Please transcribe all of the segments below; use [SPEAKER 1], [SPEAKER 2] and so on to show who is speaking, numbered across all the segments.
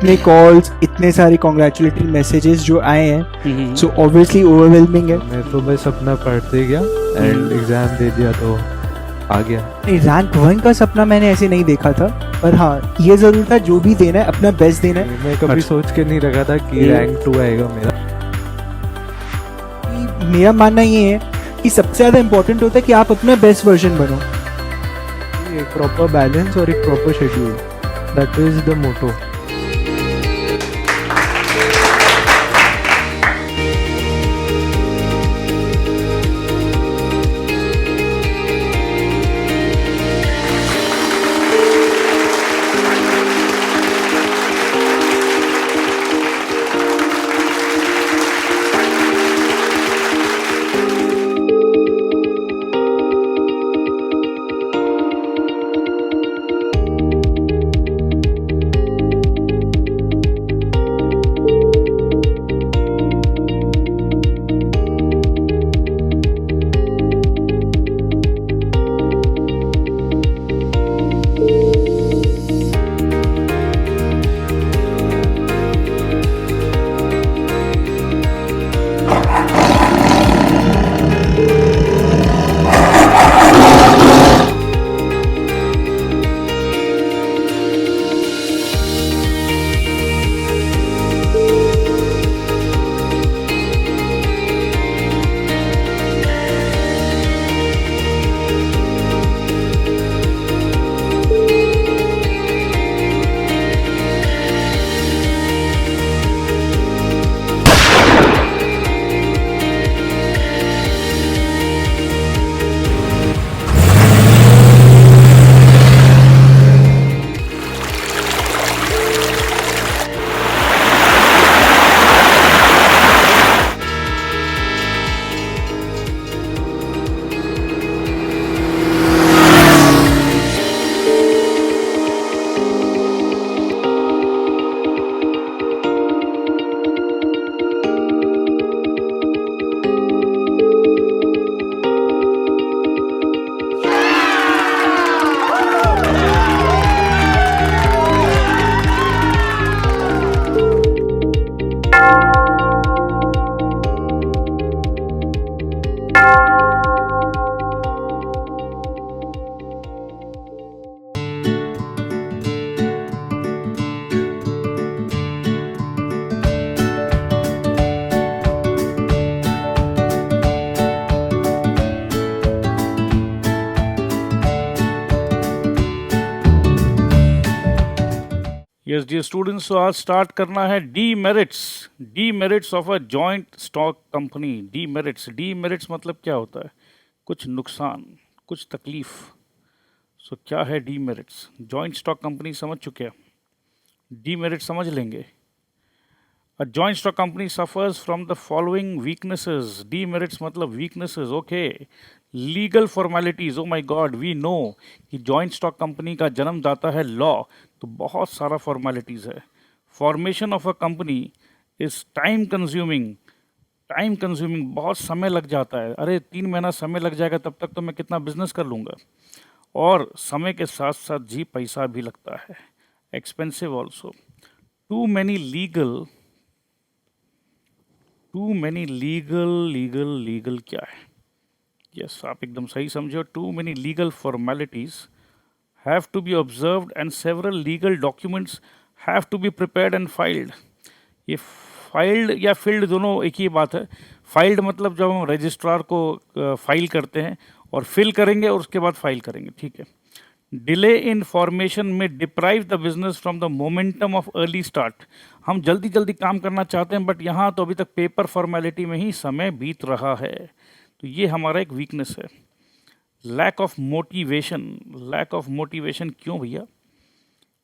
[SPEAKER 1] इतने कॉल्स, इतने सारे कॉन्ग्रेचुलेटरी मैसेजेस जो आए हैं, सो ऑब्वियसली ओवरवेलमिंग है।
[SPEAKER 2] मैं तो बस अपना पढ़ते गया एंड एग्जाम दे दिया तो आ गया।
[SPEAKER 1] रैंक 1 का सपना मैंने ऐसे नहीं देखा था, पर हाँ ये जरूर था जो भी देना है अपना बेस्ट देना है।
[SPEAKER 2] मैं कभी सोच के नहीं रखा था कि रैंक 2 आएगा मेरा।
[SPEAKER 1] मेरा मानना ये है कि सबसे ज़्यादा इम्पोर्टेंट होता है कि आप अपना बेस्ट वर्जन बनो।
[SPEAKER 2] एक प्रॉपर बैलेंस और एक proper schedule, that is the motto.
[SPEAKER 3] Yes dear students, तो आज स्टार्ट करना है demerits of a joint stock company. Demerits मतलब क्या होता है? कुछ नुकसान, कुछ तकलीफ। सो क्या है डीमेरिट्स? जॉइंट स्टॉक कंपनी समझ चुके हैं, डीमेरिट समझ लेंगे। A joint stock company suffers from the following weaknesses. Demerits मतलब weaknesses, okay. Legal formalities, oh my God, we know कि जॉइंट स्टॉक कंपनी का जन्मदाता है लॉ, तो बहुत सारा फॉर्मेलिटीज़ है। Formation of a company is time consuming, बहुत समय लग जाता है। अरे 3 महीना समय लग जाएगा, तब तक तो मैं कितना बिजनेस कर लूँगा। और समय के साथ साथ जी पैसा भी लगता है, expensive also. Too many legal क्या है? यस, आप एकदम सही समझे। Too many legal formalities have to be observed and several legal documents have to be prepared and filed। ये फाइल्ड या फिल्ड दोनों एक ही बात है। फाइल्ड मतलब जब हम रजिस्ट्रार को फाइल करते हैं, और फिल करेंगे और उसके बाद फाइल करेंगे, ठीक है। डिले इन फॉर्मेशन में deprive the business from the momentum of early start. हम जल्दी जल्दी काम करना चाहते हैं, बट यहाँ तो अभी तक पेपर फॉर्मेलिटी में ही समय बीत रहा है, तो ये हमारा एक वीकनेस है। लैक ऑफ मोटिवेशन क्यों भैया?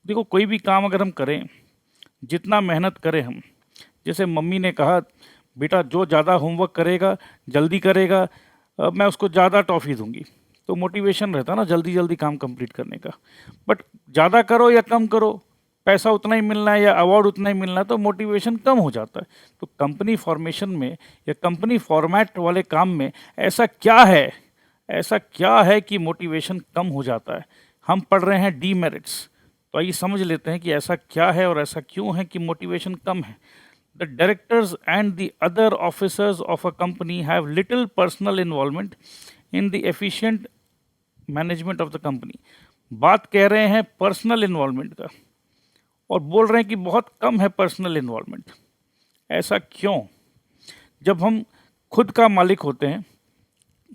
[SPEAKER 3] देखो, कोई भी काम अगर हम करें, जितना मेहनत करें हम, जैसे मम्मी ने कहा बेटा जो ज़्यादा होमवर्क करेगा, जल्दी करेगा, मैं उसको ज़्यादा टॉफ़ी दूंगी, तो मोटिवेशन रहता ना जल्दी जल्दी काम कंप्लीट करने का। बट ज़्यादा करो या कम करो, पैसा उतना ही मिलना है या अवार्ड उतना ही मिलना है, तो मोटिवेशन कम हो जाता है। तो कंपनी फॉर्मेशन में या कंपनी फॉर्मेट वाले काम में ऐसा क्या है कि मोटिवेशन कम हो जाता है? हम पढ़ रहे हैं डीमेरिट्स। तो आइए समझ लेते हैं कि ऐसा क्या है और ऐसा क्यों है कि मोटिवेशन कम है। The directors and the other officers of a company have little personal involvement in the efficient management of the company. बात कह रहे हैं पर्सनल इन्वॉल्वमेंट का और बोल रहे हैं कि बहुत कम है पर्सनल इन्वॉल्वमेंट। ऐसा क्यों? जब हम खुद का मालिक होते हैं,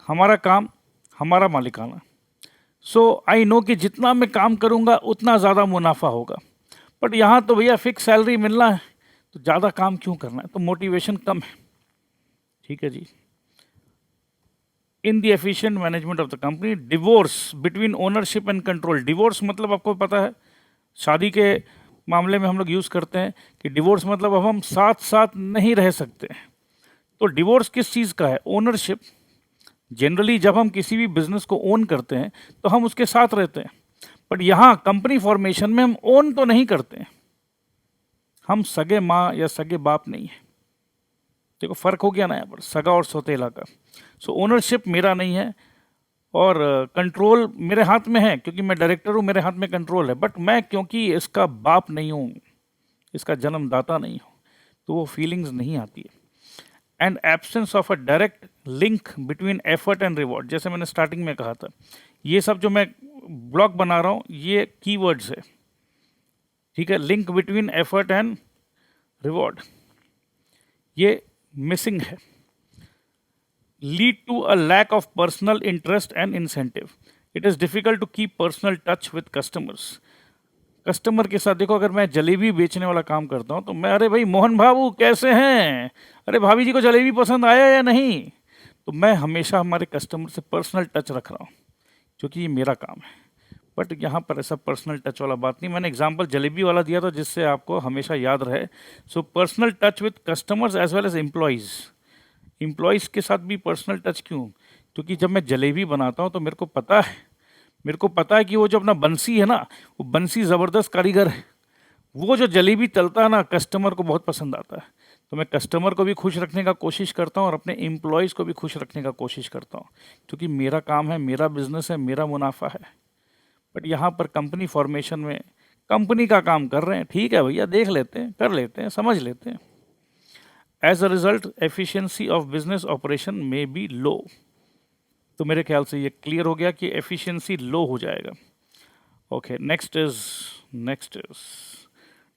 [SPEAKER 3] हमारा काम हमारा मालिकाना, सो आई नो कि जितना मैं काम करूंगा उतना ज़्यादा मुनाफा होगा। बट यहाँ तो भैया फिक्स सैलरी मिलना है, तो ज़्यादा काम क्यों करना है? तो मोटिवेशन कम है। ठीक है जी। In the efficient management of the company, divorce between ownership and control. Divorce मतलब आपको पता है, शादी के मामले में हम लोग यूज़ करते हैं कि डिवोर्स मतलब अब हम साथ साथ नहीं रह सकते। तो डिवोर्स किस चीज़ का है? ओनरशिप। जनरली जब हम किसी भी बिजनेस को ओन करते हैं तो हम उसके साथ रहते हैं, बट यहाँ कंपनी फॉर्मेशन में हम ओन तो नहीं करते हैं, हम सगे माँ या सगे बाप नहीं है। देखो फर्क हो गया ना यहाँ पर, सगा और सौतेला का। सो ओनरशिप मेरा नहीं है और कंट्रोल मेरे हाथ में है, क्योंकि मैं डायरेक्टर हूँ, मेरे हाथ में कंट्रोल है, बट मैं क्योंकि इसका बाप नहीं हूँ, इसका जन्मदाता नहीं हूँ, तो वो फीलिंग्स नहीं आती है। And absence of a direct link between effort and reward. जैसे मैंने स्टार्टिंग में कहा था, ये सब जो मैं ब्लॉग बना रहा हूँ ये कीवर्ड्स है, ठीक है। Link between effort and reward ये मिसिंग है। Lead to a lack of personal interest and incentive. It is difficult to keep personal touch with customers. Customer के साथ, देखो अगर मैं जलेबी बेचने वाला काम करता हूँ तो मैं, अरे भाई मोहन बाबू कैसे हैं, अरे भाभी जी को जलेबी पसंद आया या नहीं, तो मैं हमेशा हमारे कस्टमर से पर्सनल टच रख रहा हूँ, क्योंकि ये मेरा काम है। बट यहाँ पर ऐसा पर्सनल टच वाला बात नहीं। मैंने एग्जांपल जलेबी वाला दिया था जिससे आपको हमेशा याद रहे। So personal touch with customers as well as employees. Employees के साथ भी पर्सनल टच क्यों? क्योंकि जब मैं जलेबी बनाता हूँ तो मेरे को पता है कि वो जो अपना बंसी है ना, वो बंसी ज़बरदस्त कारीगर है। वो जो जलेबी तलता है ना, कस्टमर को बहुत पसंद आता है। तो मैं कस्टमर को भी खुश रखने का कोशिश करता हूँ और अपने एम्प्लॉयज़ को भी खुश रखने का कोशिश करता हूँ, क्योंकि मेरा काम है, मेरा बिजनेस है, मेरा मुनाफा है। बट यहाँ पर कंपनी फॉर्मेशन में कंपनी का काम कर रहे हैं, ठीक है भैया, देख लेते हैं, कर लेते हैं, समझ लेते हैं। As a result efficiency of business operation में बी लो। तो मेरे ख्याल से ये क्लियर हो गया कि एफिशिएंसी लो हो जाएगा। Okay, next is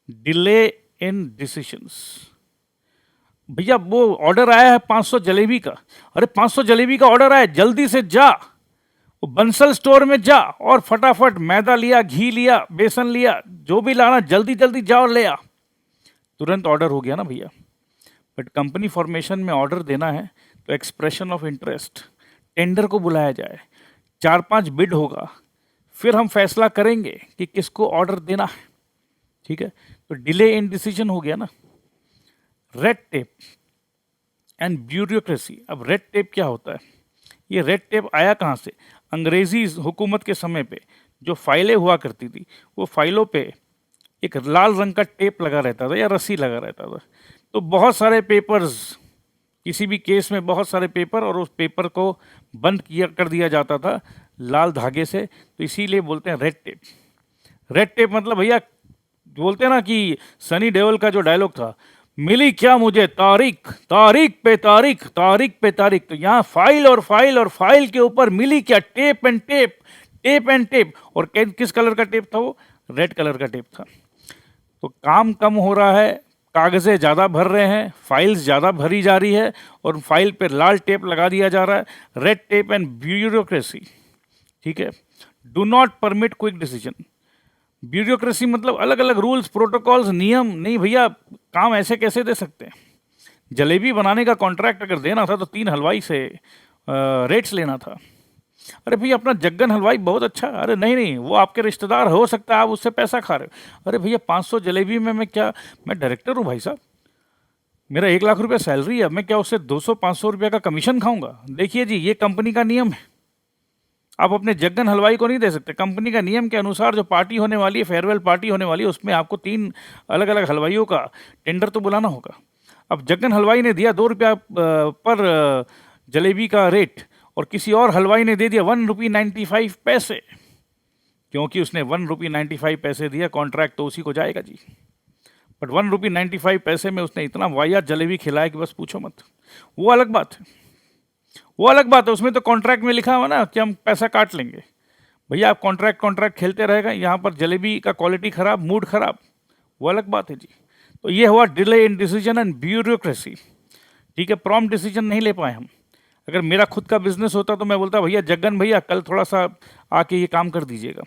[SPEAKER 3] delay in decisions. भैया वो ऑर्डर आया है 500 जलेबी का, अरे 500 जलेबी का ऑर्डर आया, जल्दी से जा वो बंसल स्टोर में जा और फटाफट मैदा लिया, घी लिया, बेसन लिया, जो भी लाना जल्दी जल्दी जा और ले आ। तुरंत ऑर्डर हो गया ना भैया। बट कंपनी फॉर्मेशन में ऑर्डर देना है तो एक्सप्रेशन ऑफ इंटरेस्ट, टेंडर को बुलाया जाए, 4-5 बिड होगा, फिर हम फैसला करेंगे कि किसको ऑर्डर देना है, ठीक है। तो डिले इन डिसीजन हो गया ना। Red tape and bureaucracy. अब रेड टेप क्या होता है? ये रेड टेप आया कहाँ से? अंग्रेजी हुकूमत के समय पे जो फाइलें हुआ करती थी, वो फाइलों पे एक लाल रंग का टेप लगा रहता था या रस्सी लगा रहता था। तो बहुत सारे पेपर्स, किसी भी केस में बहुत सारे पेपर, और उस पेपर को बंद कर दिया जाता था लाल धागे से, तो इसीलिए बोलते हैं रेड टेप। रेड टेप मतलब भैया बोलते हैं ना कि सनी देओल का जो डायलॉग था, मिली क्या मुझे तारीख, तारीख पे तारीख, तारीख पे तारीख। तो यहाँ फाइल और फाइल और फाइल के ऊपर मिली क्या? Tape and tape, tape and tape. और किस कलर का टेप था वो? रेड कलर का टेप था। तो काम कम हो रहा है, कागज़ें ज़्यादा भर रहे हैं, फाइल्स ज़्यादा भरी जा रही है और फाइल पे लाल टेप लगा दिया जा रहा है। रेड टेप एंड ब्यूरोक्रेसी, ठीक है। Do not permit quick decision. Bureaucracy मतलब अलग अलग रूल्स, प्रोटोकॉल्स, नियम। नहीं भैया, काम ऐसे कैसे दे सकते हैं? जलेबी बनाने का कॉन्ट्रैक्ट अगर देना था तो 3 हलवाई से रेट्स लेना था। अरे भैया अपना जग्गन हलवाई बहुत अच्छा, अरे नहीं नहीं वो आपके रिश्तेदार, हो सकता है आप उससे पैसा खा रहे हो। अरे भैया 500 जलेबी में मैं डायरेक्टर हूँ भाई साहब, मेरा 1 लाख रुपया सैलरी है, मैं क्या उससे 200-500 रुपये का कमीशन खाऊंगा? देखिए जी, ये कंपनी का नियम है, आप अपने जग्गन हलवाई को नहीं दे सकते। कंपनी का नियम के अनुसार जो पार्टी होने वाली है, फेयरवेल पार्टी होने वाली है, उसमें आपको 3 अलग अलग हलवाइयों का टेंडर तो बुलाना होगा। अब जग्गन हलवाई ने दिया 2 रुपया पर जलेबी का रेट और किसी और हलवाई ने दे दिया 1 रुपये 95 पैसे, क्योंकि उसने 1 रुपये 95 पैसे दिया, कॉन्ट्रैक्ट तो उसी को जाएगा जी। बट 1 रुपये 95 पैसे में उसने इतना वाहियात जलेबी खिलाया कि बस पूछो मत। वो अलग बात है, वो अलग बात है। उसमें तो कॉन्ट्रैक्ट में लिखा हुआ ना कि हम पैसा काट लेंगे। भैया आप कॉन्ट्रैक्ट खेलते रहेगा, यहाँ पर जलेबी का क्वालिटी खराब, मूड खराब, वो अलग बात है जी। तो ये हुआ delay in decision and bureaucracy. ठीक है, प्रॉम्प्ट डिसीजन नहीं ले पाए हम। अगर मेरा खुद का बिजनेस होता तो मैं बोलता भैया जग्गन भैया कल थोड़ा सा आके ये काम कर दीजिएगा।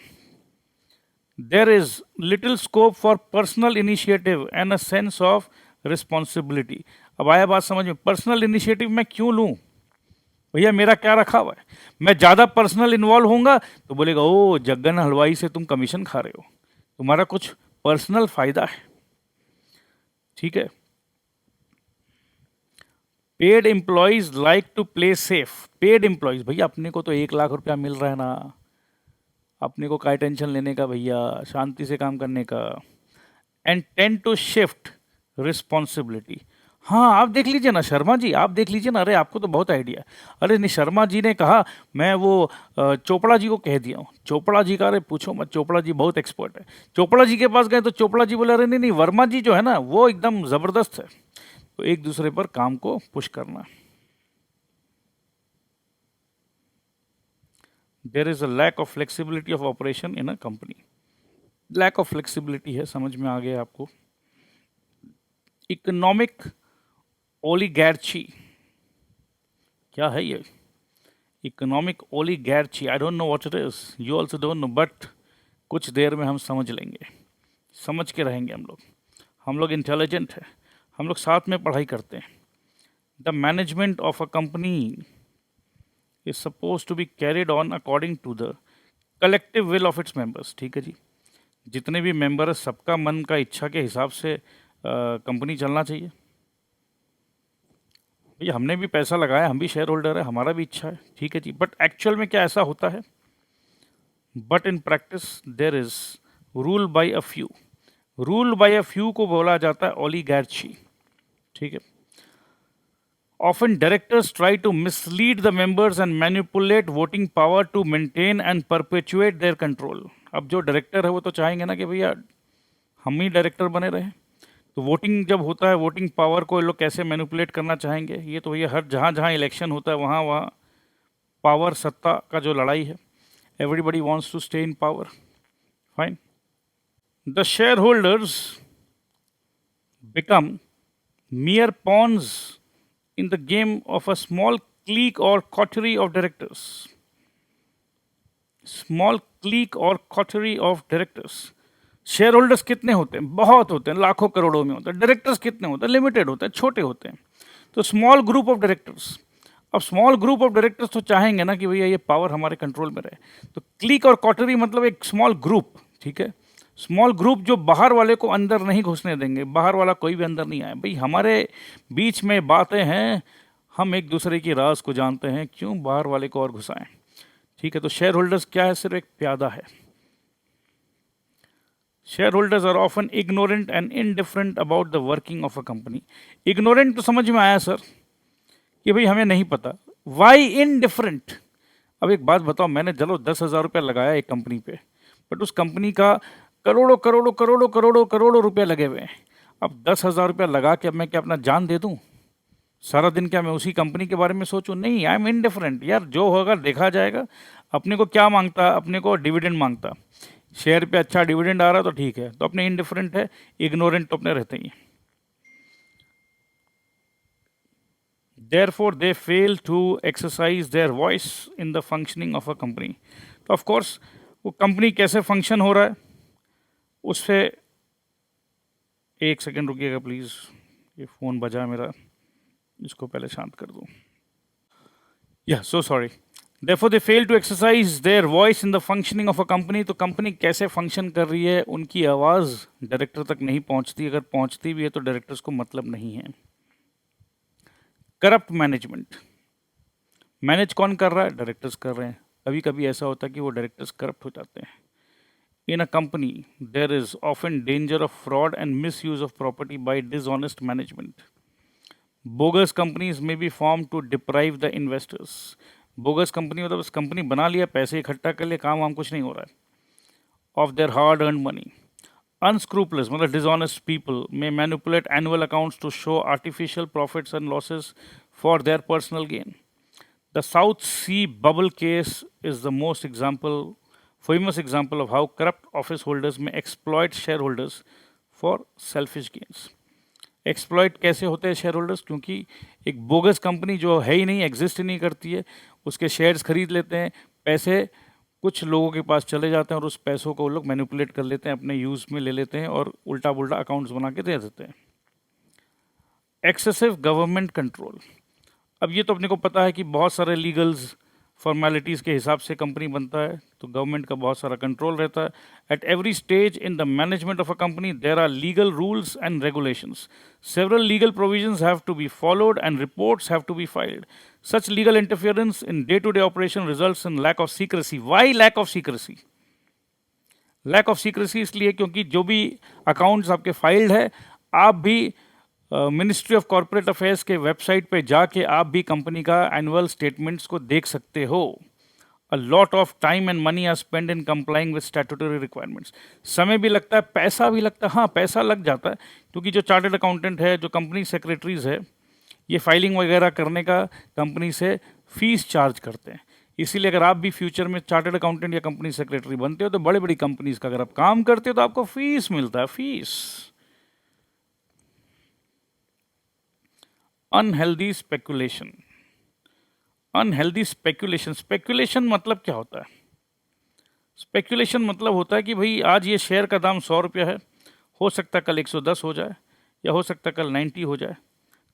[SPEAKER 3] There is little scope for personal initiative and a sense of responsibility. अब आया बात समझ में, पर्सनल इनिशिएटिव मैं क्यों लूँ? भैया मेरा क्या रखा हुआ है? मैं ज़्यादा पर्सनल इन्वॉल्व होऊंगा तो बोलेगा ओ जग्गन हलवाई से तुम कमीशन खा रहे हो, तुम्हारा कुछ पर्सनल फायदा है। ठीक है, paid employees like to play safe. Paid employees, भैया अपने को तो 1 लाख रुपया मिल रहा है ना, अपने को काय टेंशन लेने का भैया, शांति से काम करने का। And tend to shift responsibility. हाँ आप देख लीजिए ना शर्मा जी, आप देख लीजिए ना, अरे आपको तो बहुत आइडिया। अरे नहीं, शर्मा जी ने कहा, मैं वो चोपड़ा जी को कह दिया हूँ। चोपड़ा जी का अरे पूछो मत, चोपड़ा जी बहुत एक्सपर्ट है। चोपड़ा जी के पास गए तो चोपड़ा जी बोले अरे नहीं नहीं, वर्मा जी जो है ना वो एकदम ज़बरदस्त है। तो एक दूसरे पर काम को पुश करना। There is a lack of flexibility of operation in a company. Lack of flexibility है, समझ में आ गया आपको। इकोनॉमिक ओलिगैर्ची, क्या है ये? Economic oligarchy, I don't know what it is, you also don't know, but कुछ देर में हम समझ लेंगे, समझ के रहेंगे हम लोग इंटेलिजेंट है, हम लोग साथ में पढ़ाई करते हैं। The management of a company is suppose to be carried on according to the collective will of its members. ठीक है जी, जितने भी मेंबर है सबका मन का इच्छा के हिसाब से कंपनी चलना चाहिए। भैया हमने भी पैसा लगाया, हम भी शेयर होल्डर है, हमारा भी इच्छा है। ठीक है जी, बट एक्चुअल में क्या ऐसा होता है? But in practice there is rule by a few. Rule by a few को बोला जाता है ओलिगैर्ची। ठीक है, often directors try to mislead the members and manipulate voting power to maintain and perpetuate their control। अब जो डायरेक्टर है वो तो चाहेंगे ना कि भैया हम ही डायरेक्टर बने रहे, तो वोटिंग जब होता है, वोटिंग पावर को ये लोग कैसे मैनिपुलेट करना चाहेंगे? ये तो भैया हर जहाँ जहाँ इलेक्शन होता है वहाँ वहाँ पावर, सत्ता का जो लड़ाई है, everybody wants to stay in power. Fine, the shareholders become mere pawns in the game of a small clique or coterie of directors। Small clique और coterie of directors. Share holders कितने होते हैं? बहुत होते हैं, लाखों करोड़ों में होते हैं। डायरेक्टर्स कितने होते हैं? लिमिटेड होते हैं, छोटे होते हैं। तो स्मॉल ग्रुप ऑफ डायरेक्टर्स। अब स्मॉल ग्रुप ऑफ डायरेक्टर्स तो चाहेंगे ना कि भैया ये पावर हमारे कंट्रोल में रहे। तो क्लीक और कॉटरी मतलब एक स्मॉल ग्रुप। ठीक है, स्मॉल ग्रुप जो बाहर वाले को अंदर नहीं घुसने देंगे, बाहर वाला कोई भी अंदर नहीं आए। भाई हमारे बीच में बातें हैं, हम एक दूसरे की राज को जानते हैं, क्यों बाहर वाले को और घुसाएं? ठीक है, तो शेयर होल्डर्स क्या है? सिर्फ एक प्यादा है। Shareholders are often ignorant and indifferent about the working of a company. Ignorant तो समझ में आया सर कि भाई हमें नहीं पता। Why indifferent? अब एक बात बताओ, मैंने चलो 10,000 रुपया लगाया एक कंपनी पे, बट उस कंपनी का करोड़ों करोड़ों करोड़ों करोड़ों करोड़ों रुपए लगे हुए हैं। अब 10,000 रुपया लगा के अब मैं क्या अपना जान दे दूं? सारा दिन क्या मैं उसी कंपनी के बारे में सोचूं? नहीं, आई एम इनडिफरेंट यार, जो होगा देखा जाएगा। अपने को क्या मांगता? अपने को डिविडेंड मांगता। शेयर पे अच्छा डिविडेंड आ रहा तो ठीक है, तो अपने इनडिफरेंट है। इग्नोरेंट तो अपने रहते ही हैं। Therefore, they fail to exercise their voice in the functioning of a company। तो ऑफ कोर्स वो कंपनी कैसे फंक्शन हो रहा है उससे, एक सेकेंड रुकिएगा प्लीज़, ये फ़ोन बजा मेरा, इसको पहले शांत कर दूँ। या so sorry. Therefore, they fail to exercise their voice in the functioning of a company। तो कंपनी कैसे फंक्शन कर रही है, उनकी आवाज़ डायरेक्टर तक नहीं पहुंचती। अगर पहुंचती भी है तो डायरेक्टर्स को मतलब नहीं है। Corrupt management. मैनेज कौन कर रहा है? डायरेक्टर्स कर रहे हैं। कभी कभी ऐसा होता है कि वो डायरेक्टर्स करप्ट हो जाते हैं। In a company there is often danger of fraud and mis use of property by dishonest management. Bogus companies may be formed to deprive the investors. Bogus company मतलब बस कंपनी बना लिया, पैसे इकट्ठा कर लिए, काम वाम कुछ नहीं हो रहा है। of their hard-earned money. Unscrupulous, मतलब dishonest people may manipulate annual accounts to show artificial profits and losses for their personal gain. The South Sea bubble case is the most famous example of how corrupt office holders may exploit shareholders for selfish gains. Exploit कैसे होते हैं share holders? क्योंकि एक bogus company जो है ही नहीं, exist ही नहीं करती है, उसके शेयर्स खरीद लेते हैं, पैसे कुछ लोगों के पास चले जाते हैं और उस पैसों को वो लोग मैनिपुलेट कर लेते हैं, अपने यूज़ में ले लेते हैं और उल्टा पुल्टा अकाउंट्स बना के दे देते हैं. Excessive government control. अब ये तो अपने को पता है कि बहुत सारे लीगल्स फॉर्मेलिटीज़ के हिसाब से कंपनी बनता है, तो गवर्नमेंट का बहुत सारा कंट्रोल रहता है. At every stage in the management of a company there are legal rules and regulations. Several legal provisions have to be followed and reports have to be filed. Such legal interference in day-to-day operation results in lack of secrecy. Why lack of secrecy? Lack of secrecy इसलिए क्योंकि जो भी accounts आपके filed है, आप भी ministry of corporate affairs के website पे जाके आप भी कंपनी का एनुअल स्टेटमेंट्स को देख सकते हो. A lot of time and money are spent in complying with statutory requirements. समय भी लगता है, पैसा भी लगता है. हाँ, पैसा लग जाता है क्योंकि जो चार्टर्ड अकाउंटेंट है, जो कंपनी सेक्रेटरीज है, ये फाइलिंग वगैरह करने का कंपनी से फीस चार्ज करते हैं. इसीलिए अगर आप भी फ्यूचर में चार्टर्ड अकाउंटेंट या कंपनी सेक्रेटरी बनते हो तो बड़ी बड़ी कंपनीज का अगर आप काम करते हो तो आपको फीस मिलता है, fees. Unhealthy speculation. Unhealthy speculation. Speculation मतलब क्या होता है? स्पेकुलेशन मतलब होता है कि भाई आज ये शेयर का दाम 100 रुपया है, हो सकता है कल 110 हो जाए या हो सकता है कल 90 हो जाए.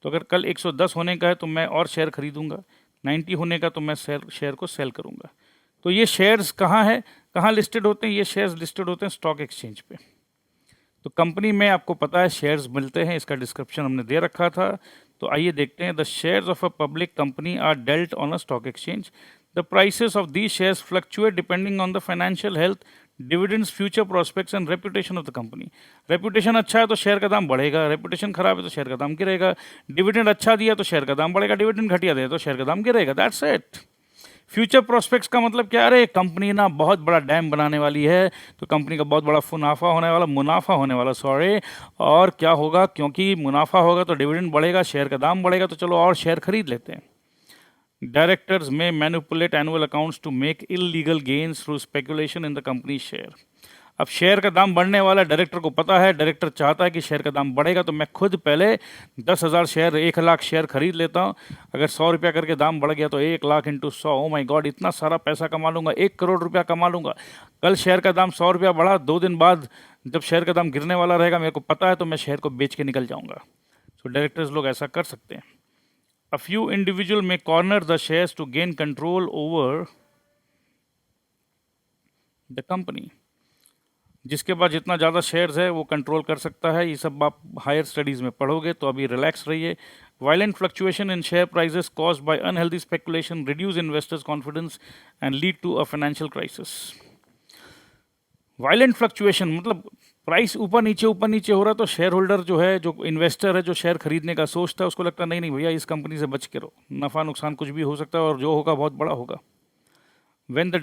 [SPEAKER 3] तो अगर कल 110 होने का है तो मैं और शेयर खरीदूंगा, 90 होने का तो मैं शेयर को सेल करूंगा. तो ये शेयर्स कहाँ है, कहाँ लिस्टेड होते हैं? ये शेयर्स लिस्टेड होते हैं स्टॉक एक्सचेंज पे. तो कंपनी में आपको पता है शेयर्स मिलते हैं, इसका डिस्क्रिप्शन हमने दे रखा था. तो आइए देखते हैं. The shares of a public company are dealt on a stock exchange. The prices of these shares fluctuate depending on the financial health, dividends, future prospects and reputation of the company. Reputation अच्छा है तो share का दाम बढ़ेगा, reputation खराब है तो share का दाम गिरेगा. डिविडेंड अच्छा दिया तो शेयर का दाम बढ़ेगा, डिविडेंड घटिया दिया तो शेयर का दाम गिरेगा. That's it. फ्यूचर प्रोस्पेक्ट्स का मतलब क्या? अरे कंपनी ना बहुत बड़ा डैम बनाने वाली है, तो कंपनी का बहुत बड़ा मुनाफा होने वाला सॉरी. और क्या होगा? क्योंकि मुनाफा होगा तो डिविडेंड बढ़ेगा, शेयर का दाम बढ़ेगा, तो चलो और शेयर खरीद लेते हैं. Directors may manipulate annual accounts to make illegal gains through speculation in the company's share. अब शेयर का दाम बढ़ने वाला है, डायरेक्टर को पता है, डायरेक्टर चाहता है कि शेयर का दाम बढ़ेगा, तो मैं खुद पहले 10,000 शेयर, 1,00,000 शेयर खरीद लेता हूँ. अगर 100 रुपया करके दाम बढ़ गया तो 1,00,000 इंटू 100, ओ माई गॉड, इतना सारा पैसा कमा लूँगा, 1 करोड़ रुपया कमा लूँगा. कल शेयर का दाम 100 रुपया बढ़ा, 2 दिन बाद जब शेयर का दाम गिरने वाला रहेगा, मेरे को पता है, तो मैं शेयर को बेच के निकल जाऊँगा. तो डायरेक्टर्स लोग ऐसा कर सकते हैं. A few individual may corner the shares to gain control over the company. जिसके पास जितना ज़्यादा शेयर्स है वो कंट्रोल कर सकता है. ये सब आप हायर स्टडीज़ में पढ़ोगे, तो अभी रिलैक्स रहिए. Violent fluctuation in share prices caused by unhealthy speculation reduce investors' confidence and lead to a financial crisis. Violent fluctuation मतलब प्राइस ऊपर नीचे हो रहा है, तो शेयर होल्डर जो है, जो इन्वेस्टर है, जो शेयर खरीदने का सोचता है, उसको लगता है नहीं भैया, इस कंपनी से बच के रहो, नफ़ा नुकसान कुछ भी हो सकता है और जो होगा बहुत बड़ा होगा. When the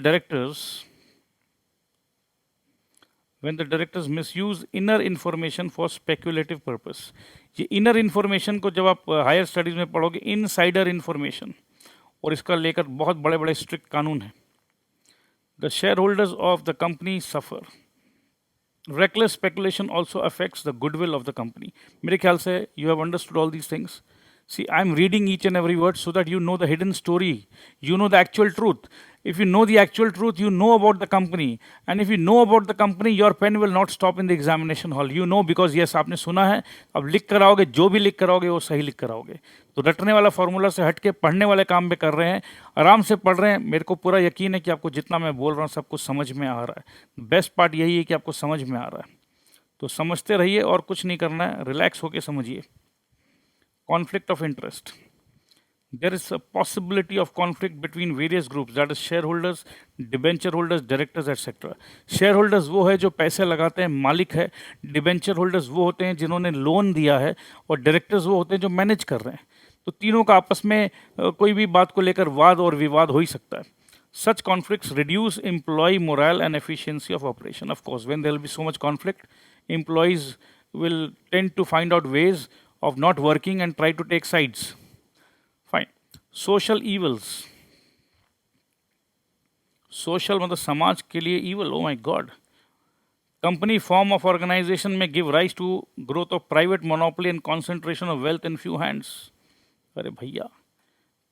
[SPEAKER 3] directors misuse inner information for speculative purpose. ये inner information को जब आप हायर स्टडीज में पढ़ोगे, इनसाइडर इन्फॉर्मेशन, और इसका लेकर बहुत बड़े बड़े स्ट्रिक्ट कानून हैं. The shareholders of the company suffer. Reckless speculation also affects the goodwill of the company. मेरे ख्याल से you have understood all these things. See, I'm reading each and every word so that you know the hidden story. You know the actual truth. If you know the actual truth, you know about the company. And if you know about the company, your pen will not stop in the examination hall. You know because yes, आपने सुना है. अब लिख कर आओगे, जो भी लिख कर आओगे वो सही लिख कर आओगे. तो रटने वाला फॉर्मूला से हट के पढ़ने वाले काम पे कर रहे हैं, आराम से पढ़ रहे हैं. मेरे को पूरा यकीन है कि आपको जितना मैं बोल रहा हूँ सब कुछ समझ में आ रहा है. बेस्ट पार्ट यही है कि आपको समझ में आ रहा है. तो समझते रहिए और कुछ नहीं करना है, रिलैक्स होके समझिए. Conflict of interest. There is a possibility of conflict between various groups, that is shareholders, debenture holders, directors, etc. Shareholders वो है जो पैसे लगाते हैं, मालिक है. Debenture holders वो होते हैं जिन्होंने लोन दिया है, और directors वो होते हैं जो मैनेज कर रहे हैं. तो तीनों का आपस में कोई भी बात को लेकर वाद और विवाद हो ही सकता है. Such conflicts reduce employee morale and efficiency of operation. Of course, when there will be so much conflict, employees will tend to find out ways of not working and try to take sides. Fine. Social evils. Social मतलब समाज के लिए evil. Oh my God. Company form of organization may give rise to growth of private monopoly and concentration of wealth in few hands. अरे भैया,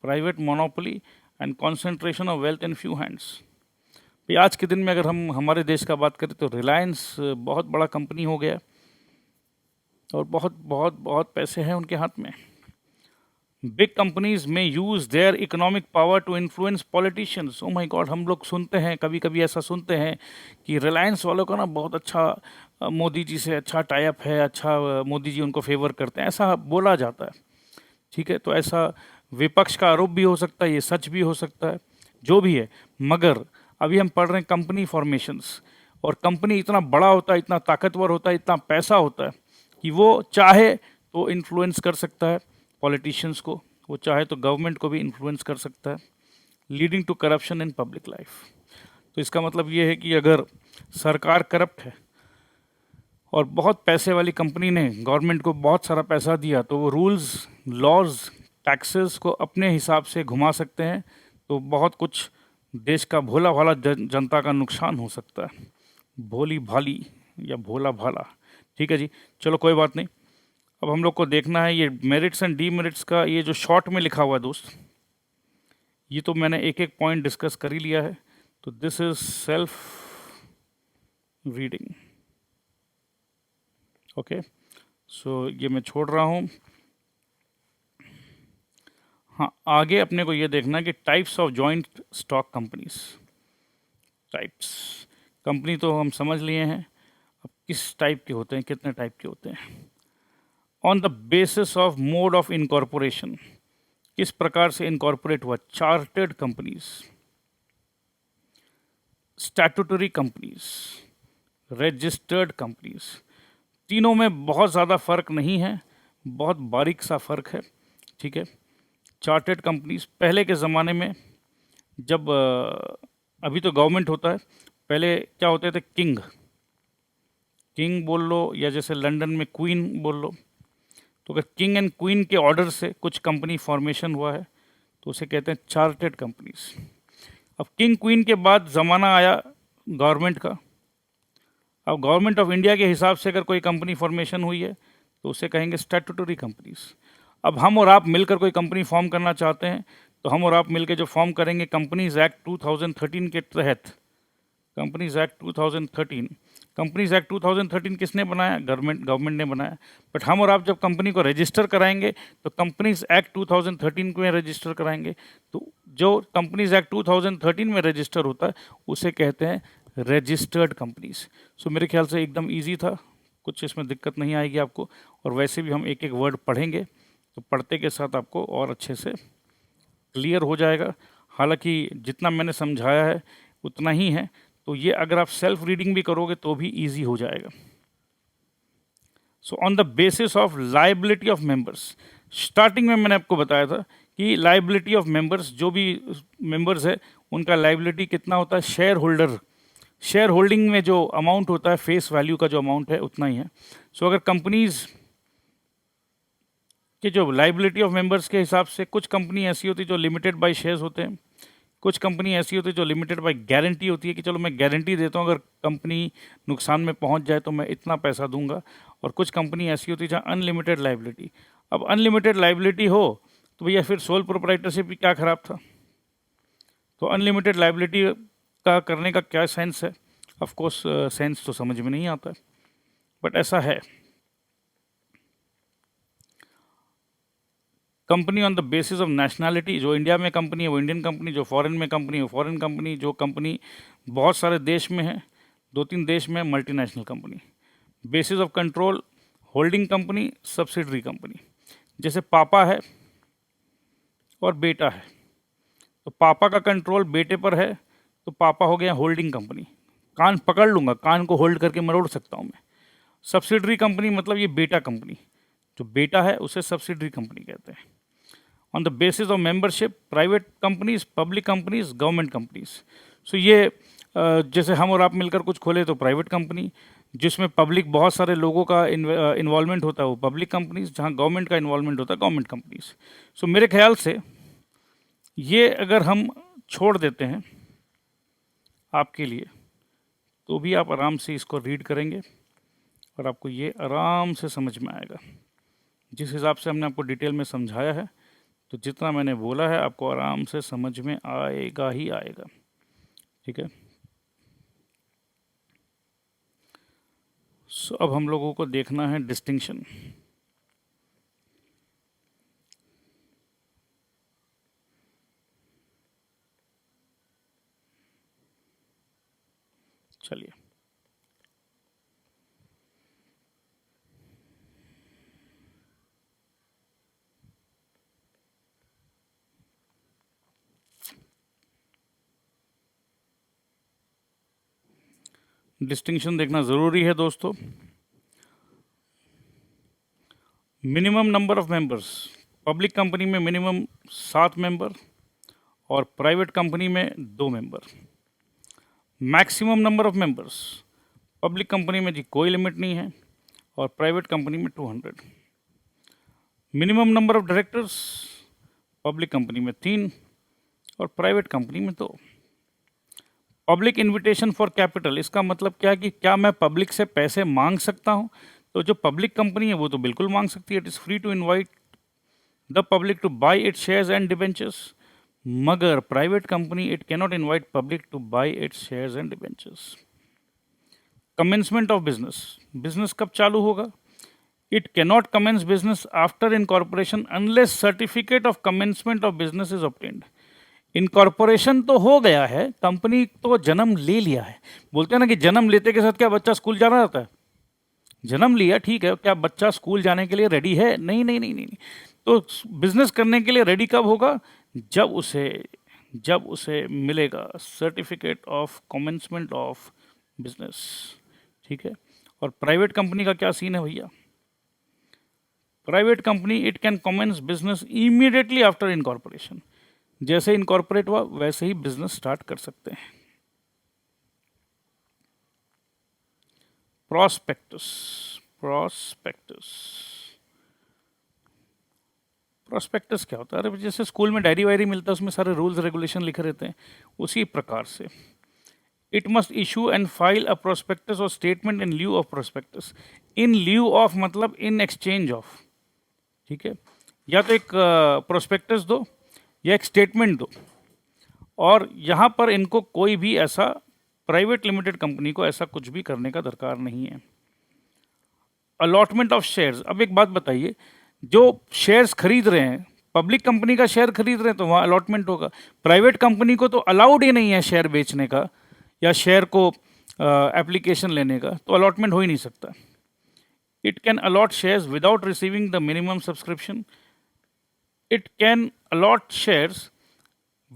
[SPEAKER 3] private monopoly and concentration of wealth in few hands. भाई आज के दिन में अगर हम हमारे देश का बात करें तो रिलायंस बहुत बड़ा कंपनी हो गया और बहुत बहुत बहुत पैसे हैं उनके हाथ में. Big companies may use their economic power to influence politicians. Oh my god, हम लोग सुनते हैं, कभी कभी ऐसा सुनते हैं कि रिलायंस वालों का ना बहुत अच्छा मोदी जी से अच्छा टाई अप है, अच्छा मोदी जी उनको फेवर करते हैं, ऐसा बोला जाता है. ठीक है, तो ऐसा विपक्ष का आरोप भी हो सकता है, ये सच भी हो सकता है, जो भी है. मगर अभी हम पढ़ रहे हैं कंपनी फॉर्मेशंस, और कंपनी इतना बड़ा होता है, इतना ताकतवर होता है, इतना पैसा होता है कि वो चाहे तो इन्फ्लुएंस कर सकता है पॉलिटिशियंस को, वो चाहे तो गवर्नमेंट को भी इन्फ्लुएंस कर सकता है, leading to corruption in public life. तो इसका मतलब ये है कि अगर सरकार करप्ट है और बहुत पैसे वाली कंपनी ने गवर्नमेंट को बहुत सारा पैसा दिया, तो वो रूल्स, लॉज, टैक्सेस को अपने हिसाब से घुमा सकते हैं, तो बहुत कुछ देश का भोला भाला जनता का नुकसान हो सकता है. भोली भाली या भोला भाला. ठीक है जी, चलो कोई बात नहीं. अब हम लोग को देखना है ये मेरिट्स एंड डीमेरिट्स का, ये जो शॉर्ट में लिखा हुआ है दोस्त, ये तो मैंने एक एक पॉइंट डिस्कस कर ही लिया है. तो this is self reading. Okay, so ये मैं छोड़ रहा हूँ. हाँ, आगे अपने को ये देखना है कि types of joint stock companies. Types company तो हम समझ लिए हैं, अब किस टाइप के होते हैं, कितने टाइप के होते हैं. On the basis of mode of incorporation, किस प्रकार से इनकॉर्पोरेट हुआ. Chartered companies, statutory companies, registered companies. तीनों में बहुत ज़्यादा फर्क नहीं है, बहुत बारीक सा फर्क है. ठीक है, चार्टर्ड कंपनीज पहले के ज़माने में, जब अभी तो गवर्नमेंट होता है, पहले क्या होते थे, किंग, किंग बोल लो, या जैसे लंदन में क्वीन बोल लो. तो अगर किंग एंड क्वीन के ऑर्डर से कुछ कंपनी फॉर्मेशन हुआ है तो उसे कहते हैं चार्टर्ड कंपनीज. अब किंग क्वीन के बाद ज़माना आया गवर्नमेंट का. अब गवर्नमेंट ऑफ इंडिया के हिसाब से अगर कोई कंपनी फॉर्मेशन हुई है तो उसे कहेंगे स्टैट्यूटरी कंपनीज. अब हम और आप मिलकर कोई कंपनी फॉर्म करना चाहते हैं तो हम और आप मिलकर जो फॉर्म करेंगे कंपनीज एक्ट 2013 के तहत, कंपनीज एक्ट 2013. कंपनीज एक्ट 2013 किसने बनाया, गवर्नमेंट ने बनाया. बट हम और आप जब कंपनी को रजिस्टर कराएंगे तो कंपनीज एक्ट 2013 में रजिस्टर कराएंगे. तो जो कंपनीज एक्ट 2013 में रजिस्टर होता है उसे कहते हैं रजिस्टर्ड कंपनीज. सो मेरे ख्याल से एकदम ईजी था, कुछ इसमें दिक्कत नहीं आएगी आपको. और वैसे भी हम एक एक वर्ड पढ़ेंगे तो पढ़ते के साथ आपको और अच्छे से क्लियर हो जाएगा. हालांकि जितना मैंने समझाया है उतना ही है, तो ये अगर आप सेल्फ रीडिंग भी करोगे तो भी इजी हो जाएगा. So on the basis of liability of members, starting में मैंने आपको बताया था कि लायबिलिटी ऑफ मेंबर्स, जो भी मेंबर्स है उनका लायबिलिटी कितना होता है, शेयर होल्डिंग में जो अमाउंट होता है, फेस वैल्यू का जो अमाउंट है उतना ही है. सो अगर कंपनीज के जो लायबिलिटी ऑफ मेंबर्स के हिसाब से, कुछ कंपनी ऐसी होती है जो लिमिटेड बाय शेयर्स होते हैं, कुछ कंपनी ऐसी होती है जो लिमिटेड बाय गारंटी होती है कि चलो मैं गारंटी देता हूँ अगर कंपनी नुकसान में पहुँच जाए तो मैं इतना पैसा दूंगा. और कुछ कंपनी ऐसी होती है जहाँ अनलिमिटेड लायबिलिटी. अब अनलिमिटेड लायबिलिटी हो तो भैया फिर सोल प्रोप्राइटरशिप भी क्या ख़राब था. तो अनलिमिटेड लायबिलिटी का करने का क्या सेंस है. ऑफ कोर्स सेंस तो समझ में नहीं आता है, बट ऐसा है. Company on the basis of nationality, जो इंडिया में कंपनी है वो इंडियन कंपनी, जो फॉरेन में कंपनी है फॉरेन कंपनी, जो कंपनी बहुत सारे देश में है, 2-3 देश में, multinational company. Basis of control, holding company, subsidiary company. जैसे पापा है और बेटा है, तो पापा का कंट्रोल बेटे पर है तो पापा हो गया होल्डिंग कंपनी. कान पकड़ लूँगा, कान को होल्ड करके मरोड़ सकता हूँ मैं. सब्सिडरी कंपनी मतलब ये बेटा कंपनी, जो बेटा है उसे सब्सिडरी कंपनी कहते हैं. On the basis of membership, private companies, public companies, government companies. So ये जैसे हम और आप मिलकर कुछ खोले तो प्राइवेट कंपनी, जिसमें पब्लिक बहुत सारे लोगों का इन्वॉल्वमेंट होता है वो पब्लिक कंपनीज, जहाँ गवर्नमेंट का इन्वॉल्वमेंट होता है गवर्नमेंट कंपनीज। सो मेरे ख्याल से ये अगर हम छोड़ देते हैं आपके लिए, तो भी आप आराम से इसको रीड करेंगे और आपको ये आराम से समझ में आएगा। जिस हिसाब से हमने आपको डिटेल में समझाया है, तो जितना मैंने बोला है आपको आराम से समझ में आएगा ही आएगा। ठीक है। सो अब हम लोगों को देखना है डिस्टिंक्शन। चलिए, डिस्टिंक्शन देखना ज़रूरी है दोस्तों। Minimum number of members, public company में मिनिमम 7 मेंबर और प्राइवेट कंपनी में 2 member. Maximum number of members, public company में जी कोई लिमिट नहीं है और प्राइवेट कंपनी में 200। Minimum number of directors, public company में 3 और प्राइवेट कंपनी में 2। पब्लिक इन्विटेशन फॉर कैपिटल, इसका मतलब क्या है कि क्या मैं पब्लिक से पैसे मांग सकता हूं? तो जो पब्लिक कंपनी है वो तो बिल्कुल मांग सकती है। It is free to invite the public to buy its shares and debentures. मगर private company it cannot invite public to buy its shares and debentures. Commencement of business, business कब चालू होगा? It cannot commence business after incorporation unless certificate of commencement of business is obtained. Incorporation तो हो गया है, company तो जन्म ले लिया है। बोलते हैं ना कि जन्म लेते के साथ क्या बच्चा स्कूल जाना रहता है? जन्म लिया, ठीक है, क्या बच्चा स्कूल जाने के लिए रेडी है? नहीं नहीं नहीं नहीं, नहीं। तो बिजनेस करने के लिए रेडी कब होगा? जब उसे मिलेगा certificate of commencement of business. ठीक है। और प्राइवेट कंपनी का क्या सीन है भैया? Private company it can commence business immediately after incorporation. जैसे इनकॉर्पोरेट हुआ वैसे ही बिजनेस स्टार्ट कर सकते हैं। प्रोस्पेक्टस, प्रोस्पेक्टस, प्रोस्पेक्टस क्या होता है? अरे जैसे स्कूल में डायरी वायरी मिलता है, उसमें सारे रूल्स रेगुलेशन लिखे रहते हैं, उसी प्रकार से it must issue and file a prospectus और statement in lieu of prospectus. In lieu of मतलब इन एक्सचेंज ऑफ। ठीक है। या तो एक प्रोस्पेक्टस दो या एक स्टेटमेंट दो, और यहाँ पर इनको कोई भी ऐसा प्राइवेट लिमिटेड कंपनी को ऐसा कुछ भी करने का दरकार नहीं है। अलॉटमेंट ऑफ शेयर्स, अब एक बात बताइए, जो शेयर्स खरीद रहे हैं, पब्लिक कंपनी का शेयर खरीद रहे हैं तो वहाँ अलॉटमेंट होगा। प्राइवेट कंपनी को तो अलाउड ही नहीं है शेयर बेचने का या शेयर को एप्लीकेशन लेने का, तो अलॉटमेंट हो ही नहीं सकता। It can allot shares without receiving the minimum subscription. It can allot shares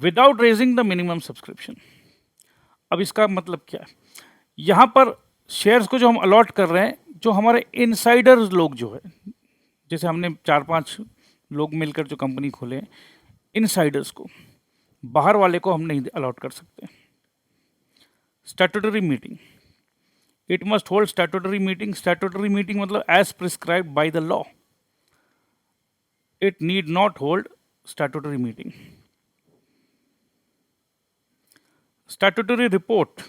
[SPEAKER 3] without raising the minimum subscription. अब इसका मतलब क्या है? यहाँ पर शेयर्स को जो हम अलॉट कर रहे हैं, जो हमारे इनसाइडर्स लोग जो है, जैसे हमने 4-5 लोग मिलकर जो कंपनी खोले हैं, इनसाइडर्स को, बाहर वाले को हम नहीं अलॉट कर सकते। Statutory meeting, it must hold statutory meeting. Statutory meeting मतलब as prescribed by the law. It need not hold statutory meeting. Statutory report,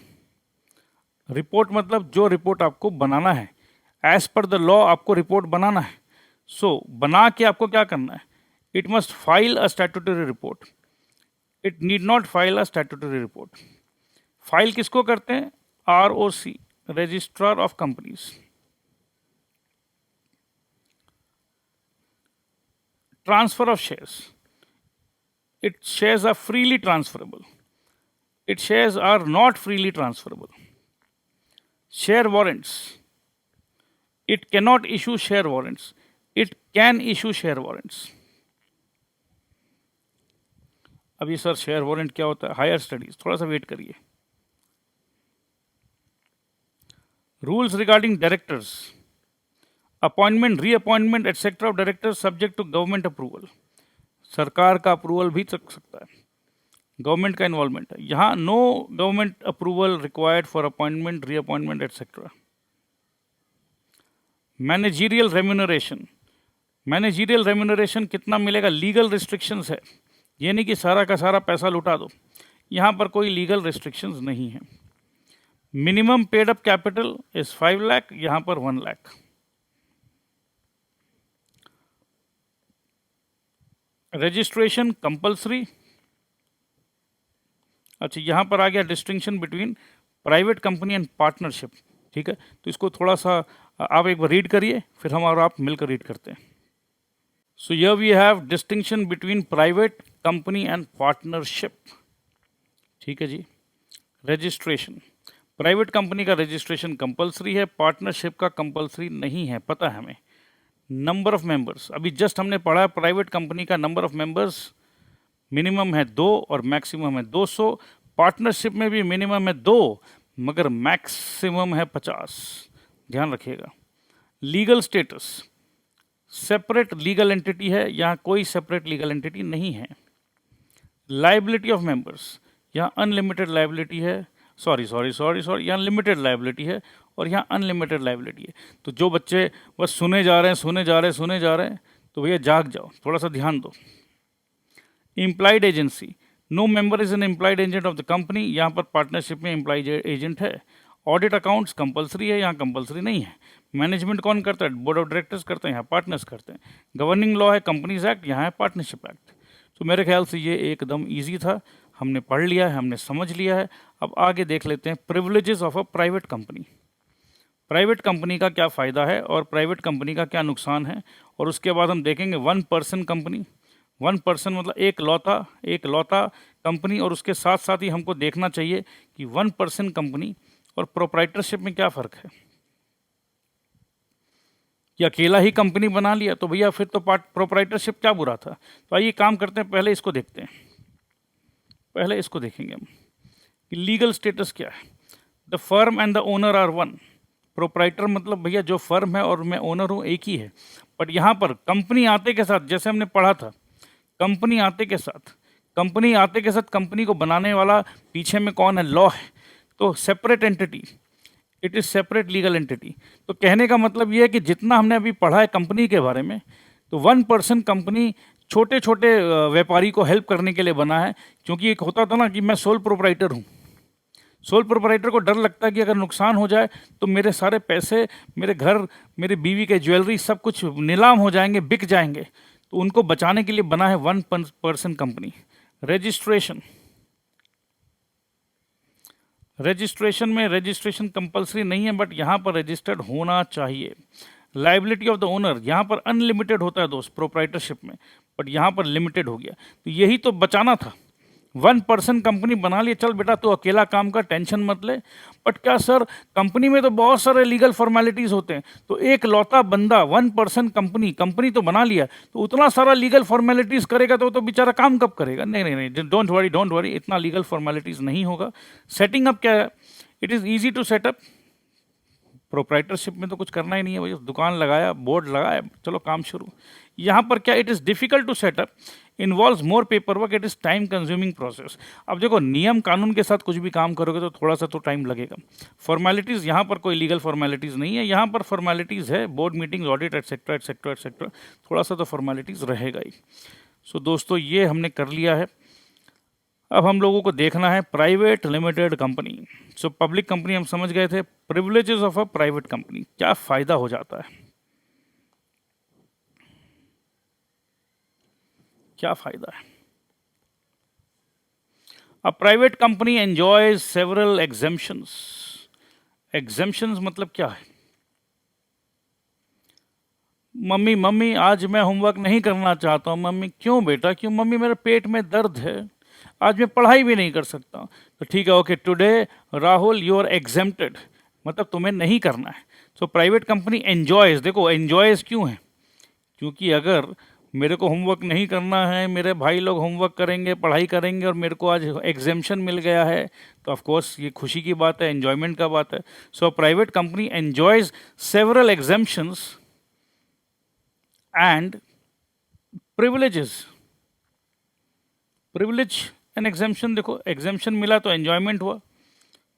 [SPEAKER 3] report मतलब जो रिपोर्ट आपको बनाना है, एज पर द लॉ आपको रिपोर्ट बनाना है। सो बना के आपको क्या करना है? It must file a statutory report. It need not file a statutory report. File किसको करते हैं? ROC, registrar of companies. Transfer of shares, it shares are freely transferable. Its shares are not freely transferable. Share warrants. It cannot issue share warrants. It can issue share warrants. अभी sir share warrant क्या होता है? Higher studies, थोड़ा सा wait करिए। Rules regarding directors, appointment, reappointment etcetera of directors subject to government approval. सरकार का approval भी चल सकता है, गवर्नमेंट का इन्वॉल्वमेंट है। यहाँ no government approval required for appointment, reappointment etcetera. Managerial remuneration, managerial remuneration कितना मिलेगा? लीगल रिस्ट्रिक्शंस है, ये नहीं कि सारा का सारा पैसा लुटा दो, यहाँ पर कोई लीगल रिस्ट्रिक्शंस नहीं है। Minimum paid up capital is 5 lakh, यहाँ पर 1 लाख। Registration compulsory. अच्छा, यहाँ पर आ गया distinction between private company and partnership, ठीक है। तो इसको थोड़ा सा आप एक बार रीड करिए, फिर हम और आप मिलकर रीड करते हैं। So here we have distinction between private company and partnership, ठीक है जी। रजिस्ट्रेशन, प्राइवेट कंपनी का रजिस्ट्रेशन कंपलसरी है, पार्टनरशिप का कंपलसरी नहीं है, पता है हमें। नंबर ऑफ मेंबर्स, अभी जस्ट हमने पढ़ा, प्राइवेट कंपनी का नंबर ऑफ मेंबर्स मिनिमम है 2 और मैक्सिमम है 200। पार्टनरशिप में भी मिनिमम है 2 मगर मैक्सिमम है 50, ध्यान रखिएगा। Legal status, separate legal entity है, यहाँ कोई सेपरेट लीगल एंटिटी नहीं है। लाइबिलिटी ऑफ मेंबर्स, यहाँ अनलिमिटेड लाइबिलिटी है, सॉरी, यहाँ लिमिटेड लाइबिलिटी है और यहाँ अनलिमिटेड लाइबिलिटी है। तो जो बच्चे बस सुने जा रहे हैं, तो भैया जाग जाओ, थोड़ा सा ध्यान दो। Implied agency, no member is an implied agent of the company, यहाँ पर पार्टनरशिप में इम्प्लाइड एजेंट है। ऑडिट अकाउंट्स कंपलसरी है, यहाँ कंपलसरी नहीं है। मैनेजमेंट कौन करता है? बोर्ड ऑफ डायरेक्टर्स करते हैं, यहाँ पार्टनर्स करते हैं। गवर्निंग लॉ है कंपनीज एक्ट, यहाँ है पार्टनरशिप एक्ट। तो मेरे ख्याल से ये एकदम ईजी था, हमने पढ़ लिया है, हमने समझ लिया है। अब आगे देख लेते हैं privileges of a private company. Private company का क्या फ़ायदा है और प्राइवेट कंपनी का क्या नुकसान है, और उसके बाद हम देखेंगे 1 पर्सन कंपनी। 1 पर्सन मतलब एक लौता कंपनी, और उसके साथ साथ ही हमको देखना चाहिए कि 1 पर्सन कंपनी और प्रोप्राइटरशिप में क्या फ़र्क है। कि अकेला ही कंपनी बना लिया तो भैया फिर तो प्रोप्राइटरशिप क्या बुरा था। तो आइए काम करते हैं, पहले इसको देखते हैं, पहले इसको देखेंगे हम कि लीगल स्टेटस क्या है। The firm and the owner are one. Proprietor मतलब भैया जो फर्म है और मैं ओनर हूँ एक ही है। बट यहाँ पर कंपनी आते के साथ, जैसे हमने पढ़ा था, कंपनी आते के साथ कंपनी को बनाने वाला पीछे में कौन है? लॉ है। तो separate entity, it is separate legal entity. तो कहने का मतलब ये है कि जितना हमने अभी पढ़ा है कंपनी के बारे में, तो 1 पर्सन कंपनी छोटे छोटे व्यापारी को हेल्प करने के लिए बना है। क्योंकि एक होता था ना कि मैं सोल प्रोप्राइटर हूँ, सोल प्रोप्राइटर को डर लगता है कि अगर नुकसान हो जाए तो मेरे सारे पैसे, मेरे घर, मेरी बीवी के ज्वेलरी सब कुछ नीलाम हो जाएंगे, बिक जाएंगे। तो उनको बचाने के लिए बना है 1 पर्सन कंपनी। रजिस्ट्रेशन में रजिस्ट्रेशन कंपलसरी नहीं है, बट यहाँ पर रजिस्टर्ड होना चाहिए। लाइबिलिटी ऑफ द ओनर, यहाँ पर अनलिमिटेड होता है दोस्त प्रोप्राइटरशिप में, बट यहाँ पर लिमिटेड हो गया। तो यही तो बचाना था। 1 पर्सन कंपनी बना लिए, चल बेटा तो अकेला काम का टेंशन मत ले। बट क्या सर, कंपनी में तो बहुत सारे लीगल फॉर्मेलिटीज़ होते हैं, तो एक लौता बंदा 1 पर्सन कंपनी तो बना लिया, तो उतना सारा लीगल फॉर्मेलिटीज़ करेगा तो बेचारा काम कब करेगा? नहीं, डोंट वरी, इतना लीगल फॉर्मेलिटीज़ नहीं होगा। सेटिंग अप क्या है? It is easy to set up. Proprietorship में तो कुछ करना ही नहीं है, भाई दुकान लगाया, बोर्ड लगाया, चलो काम शुरू। यहाँ पर क्या? It is difficult to set up, involves more paperwork, it is time consuming process. अब देखो, नियम कानून के साथ कुछ भी काम करोगे तो थोड़ा सा तो टाइम लगेगा। फॉर्मेलिटीज़, यहाँ पर कोई लीगल फॉर्मेलिटीज़ नहीं है, यहाँ पर फॉर्मेलिटीज़ है बोर्ड मीटिंग्स, ऑडिट एटसेट्रा, थोड़ा सा तो फॉर्मेलिटीज़ रहेगा ही। सो दोस्तों, ये हमने कर लिया है। अब हम लोगों को देखना है private limited company. So public company हम समझ गए थे। Privileges of a private company, क्या फ़ायदा हो जाता है, क्या फ़ायदा है? अ private company enjoys several exemptions. Exemptions मतलब क्या है? मम्मी आज मैं होमवर्क नहीं करना चाहता हूँ। मम्मी, क्यों बेटा, क्यों? मम्मी, मेरे पेट में दर्द है, आज मैं पढ़ाई भी नहीं कर सकता। तो ठीक है, okay, today Rahul you are exempted, मतलब तुम्हें नहीं करना है। सो प्राइवेट कंपनी एंजॉयज, देखो एंजॉयज क्यों है? क्योंकि अगर मेरे को होमवर्क नहीं करना है, मेरे भाई लोग होमवर्क करेंगे, पढ़ाई करेंगे, और मेरे को आज एग्जेम्पशन मिल गया है, तो ऑफ कोर्स ये खुशी की बात है, एंजॉयमेंट का बात है। So private company enjoys several exemptions and privileges. Privilege and exemption, देखो एग्जेम्पशन मिला तो एन्जॉयमेंट हुआ,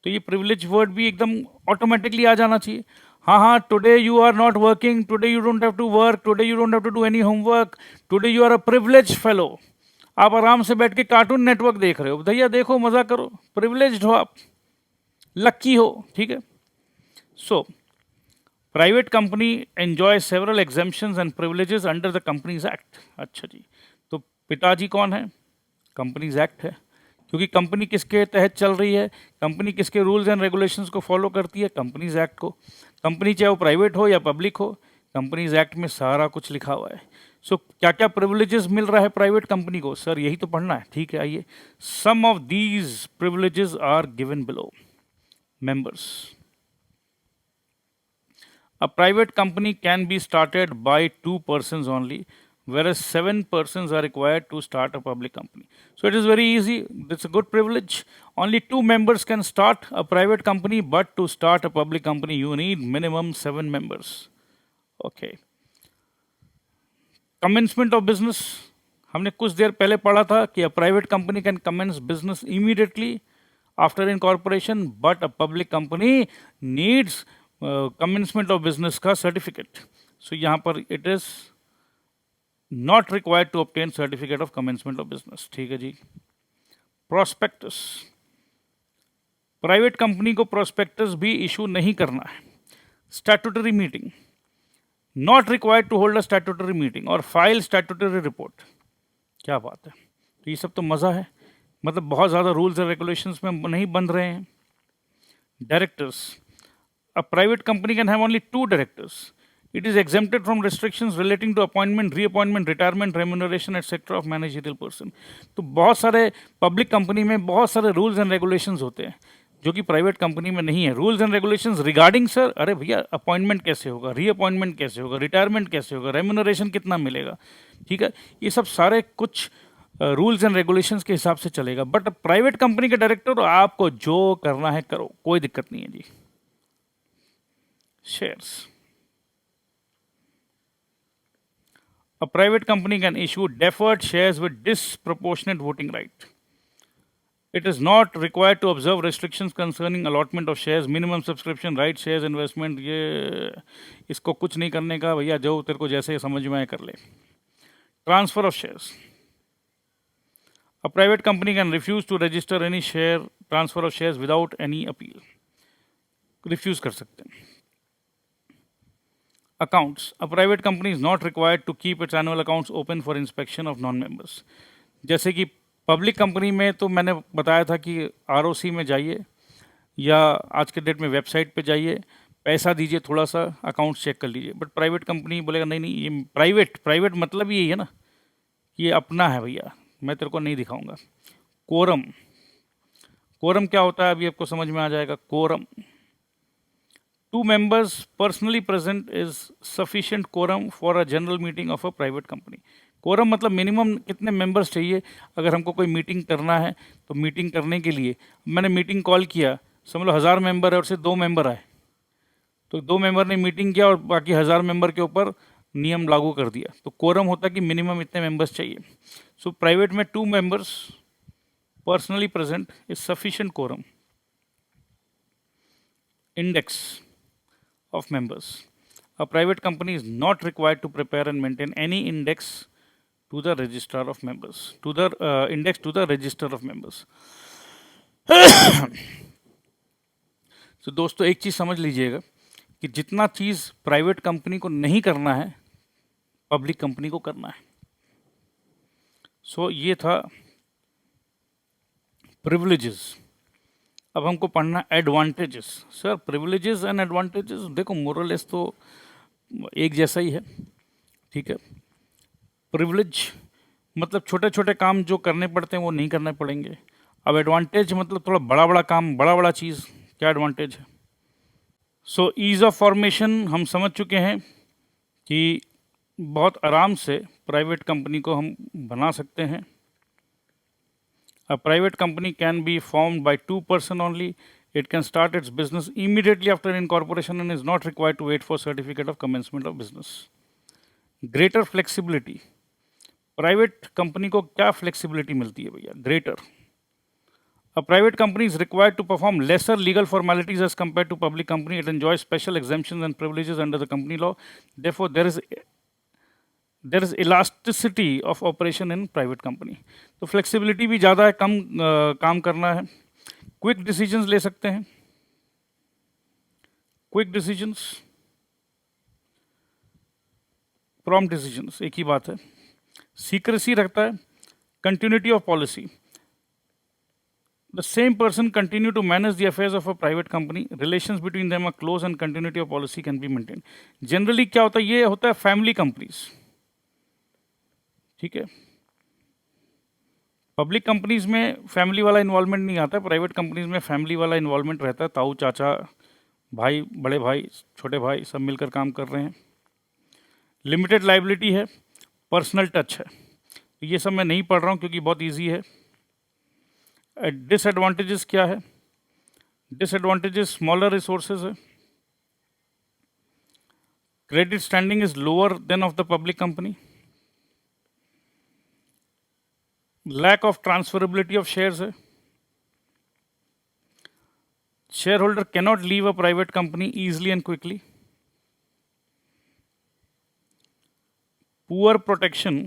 [SPEAKER 3] तो ये प्रिविलेज वर्ड भी एकदम ऑटोमेटिकली आ जाना चाहिए। हाँ, today you are not working, today you don't have to work, today you don't have to do any homework, today you are a privilege fellow. आप आराम से बैठ के कार्टून नेटवर्क देख रहे हो, भैया देखो मजा करो, प्रिविलेज्ड हो आप, लक्की हो, ठीक है। So private company enjoy several exemptions and privileges under the companies act. अच्छा जी, तो पिताजी कौन है? कंपनीज एक्ट है, क्योंकि कंपनी किसके तहत चल रही है, कंपनी किसके रूल्स एंड रेगुलेशंस को फॉलो करती है? कंपनीज एक्ट को। कंपनी चाहे वो प्राइवेट हो या पब्लिक हो, कंपनीज एक्ट में सारा कुछ लिखा हुआ है। सो क्या क्या प्रिविलेजेस मिल रहा है प्राइवेट कंपनी को? सर यही तो पढ़ना है, ठीक है, आइए। Some of these privileges are given below. Members, a private company can be started by 2 persons only, whereas 7 persons are required to start a public company. So it is very easy. It's a good privilege. Only 2 members can start a private company, but to start a public company, you need minimum 7 members. Okay. Commencement of business. हमने कुछ देर पहले पढ़ा था कि a private company can commence business immediately after incorporation, but a public company needs commencement of business का certificate. So यहाँ पर it is not required to obtain certificate of commencement of business. ठीक है जी। Prospectus. प्राइवेट कंपनी को prospectus भी issue नहीं करना है। Statutory meeting. Not required to hold a statutory meeting or file statutory report. क्या बात है, तो ये सब तो मज़ा है, मतलब बहुत ज़्यादा रूल्स एंड रेगुलेशंस में नहीं बंध रहे हैं। Directors, a private company can have only 2 directors. It is exempted from restrictions relating to appointment, reappointment, retirement, remuneration, etc. of managerial person. तो बहुत सारे पब्लिक कंपनी में बहुत सारे रूल्स एंड रेगुलेशंस होते हैं जो कि प्राइवेट कंपनी में नहीं है। Rules and regulations regarding, sir अरे भैया अपॉइंटमेंट कैसे होगा, रीअपॉइंटमेंट कैसे होगा, रिटायरमेंट कैसे होगा, रेम्यूनरेशन कितना मिलेगा, ठीक है, ये सब सारे कुछ रूल्स एंड रेगुलेशंस के हिसाब से चलेगा। बट प्राइवेट कंपनी के डायरेक्टर आपको जो करना है करो, कोई दिक्कत नहीं है जी। Shares. A private company can issue deferred shares with disproportionate voting right. It is not required to observe restrictions concerning allotment of shares, minimum subscription, right shares, investment. ये इसको कुछ नहीं करने का भैया, जो तेरे को जैसे समझ में आए कर ले। Transfer of shares. A private company can refuse to register any share transfer of shares without any appeal. Refuse कर सकते हैं। Accounts. A private company is not required to keep its annual accounts open for inspection of non-members. जैसे कि public company में तो मैंने बताया था कि आरओसी में जाइए या आज के डेट में वेबसाइट पे जाइए, पैसा दीजिए, थोड़ा सा अकाउंट चेक कर लीजिए। बट प्राइवेट कंपनी बोलेगा नहीं नहीं, ये प्राइवेट मतलब यही है ना कि ये अपना है भैया, मैं तेरे को नहीं दिखाऊंगा। कोरम क्या होता है अभी आपको समझ में आ जाएगा। Quorum, 2 members personally present is sufficient quorum for a general meeting of a private company. Quorum मतलब मिनिमम कितने मेंबर्स चाहिए। अगर हमको कोई मीटिंग करना है तो मीटिंग करने के लिए मैंने मीटिंग कॉल किया, समझ लो 1000 मेंबर है और सिर्फ 2 मेंबर आए, तो 2 मेंबर ने मीटिंग किया और बाकी 1000 मेंबर के ऊपर नियम लागू कर दिया, तो कोरम होता है कि मिनिमम इतने मेंबर्स चाहिए। सो प्राइवेट में 2 members personally present is sufficient quorum. Index of members. A private company is not required to prepare and maintain any index to the registrar of members, to the index to the register of members. तो दोस्तों एक चीज़ समझ लीजिएगा कि जितना चीज़ private company को नहीं करना है, पब्लिक कंपनी को करना है। सो ये था प्रिविलेजेस। अब हमको पढ़ना advantages. Sir privileges and advantages, देखो मोरलेस तो एक जैसा ही है, ठीक है। प्रिविलेज मतलब छोटे छोटे काम जो करने पड़ते हैं वो नहीं करने पड़ेंगे। अब एडवांटेज मतलब थोड़ा बड़ा बड़ा काम, बड़ा बड़ा चीज़, क्या एडवांटेज है। सो ईज़ ऑफ फॉर्मेशन हम समझ चुके हैं कि बहुत आराम से प्राइवेट कंपनी को हम बना सकते हैं। A private company can be formed by 2 persons only. It can start its business immediately after incorporation and is not required to wait for certificate of commencement of business. Greater flexibility. Private company को क्या flexibility मिलती है भैया? Greater. A private company is required to perform lesser legal formalities as compared to public company. It enjoys special exemptions and privileges under the company law. Therefore, there is elasticity of operation in private company. तो flexibility भी ज़्यादा है, कम काम करना है. Quick decisions ले सकते हैं. Quick decisions, prompt decisions, एक ही बात है. Secrecy रखता है. Continuity of policy. The same person continue to manage the affairs of a private company. Relations between them are close and continuity of policy can be maintained. Generally क्या होता है? ये होता है family companies. ठीक है. पब्लिक कंपनीज में family वाला इन्वॉल्वमेंट नहीं आता है. प्राइवेट कंपनीज में फैमिली वाला इन्वॉल्वमेंट रहता है. ताऊ, चाचा, भाई, बड़े भाई, छोटे भाई सब मिलकर काम कर रहे हैं. लिमिटेड लाइबिलिटी है. पर्सनल टच है. ये सब मैं नहीं पढ़ रहा हूँ क्योंकि बहुत ईजी है. डिसएडवांटेजेस क्या है? डिसएडवांटेजेस स्मॉलर रिसोर्सेज है. Credit standing is lower than of the public company. Lack of transferability of shares है. Share holder cannot leave a private company easily and quickly. Poor protection